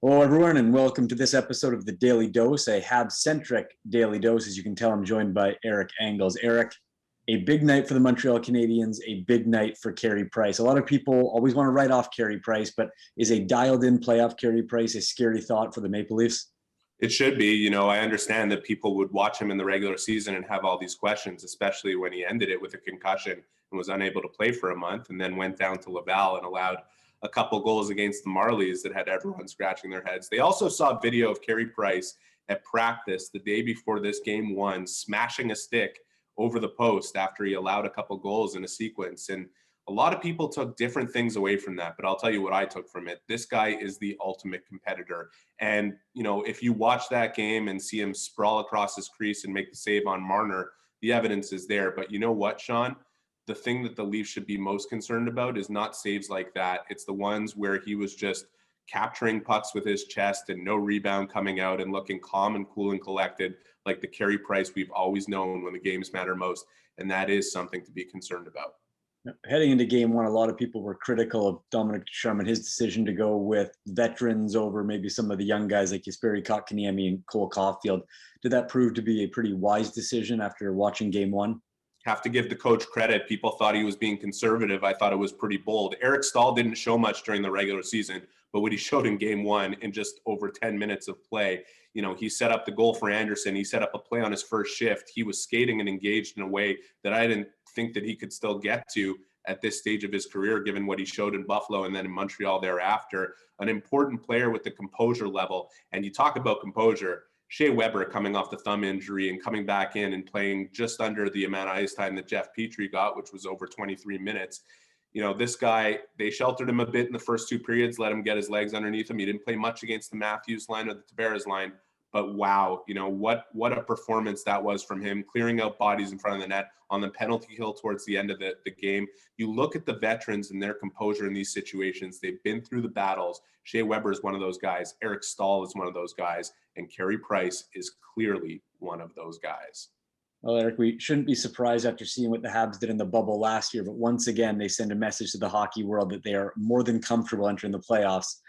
Hello, everyone, and welcome to this episode of the Daily Dose, a Habs-centric Daily Dose. As you can tell, I'm joined by Eric Engels. Eric, a big night for the Montreal Canadiens, a big night for Carey Price. A lot of people always want to write off Carey Price, but is a dialed-in playoff Carey Price a scary thought for the Maple Leafs? It should be. I understand that people would watch him in the regular season and have all these questions, especially when he ended it with a concussion and was unable to play for a month and then went down to Laval and allowed a couple goals against the Marlies that had everyone scratching their heads. They also saw video of Carey Price at practice the day before this game one, smashing a stick over the post after he allowed a couple goals in a sequence. And a lot of people took different things away from that, but I'll tell you what I took from it. This guy is the ultimate competitor. And, if you watch that game and see him sprawl across his crease and make the save on Marner, the evidence is there. But you know what, Shawn? The thing that the Leafs should be most concerned about is not saves like that. It's the ones where he was just capturing pucks with his chest and no rebound coming out and looking calm and cool and collected, like the Carey Price we've always known when the games matter most. And that is something to be concerned about. Heading into game one, a lot of people were critical of Dominique Ducharme and his decision to go with veterans over maybe some of the young guys like Jesperi Kotkaniemi and Cole Caulfield. Did that prove to be a pretty wise decision after watching game one? Have to give the coach credit. People thought he was being conservative. I thought it was pretty bold. Eric Staal didn't show much during the regular season, but what he showed in game one in just over 10 minutes of play, he set up the goal for Anderson. He set up a play on his first shift. He was skating and engaged in a way that I didn't think that he could still get to at this stage of his career, given what he showed in Buffalo and then in Montreal thereafter. An important player with the composure level. And you talk about composure. Shea Weber coming off the thumb injury and coming back in and playing just under the amount of ice time that Jeff Petrie got, which was over 23 minutes. This guy, they sheltered him a bit in the first two periods, let him get his legs underneath him. He didn't play much against the Matthews line or the Tavares line, but wow, what a performance that was from him, clearing out bodies in front of the net on the penalty kill towards the end of the game. You look at the veterans and their composure in these situations. They've been through the battles. Shea Weber is one of those guys. Eric Staal is one of those guys. And Carey Price is clearly one of those guys. Well, Eric, we shouldn't be surprised after seeing what the Habs did in the bubble last year, but once again, they send a message to the hockey world that they are more than comfortable entering the playoffs.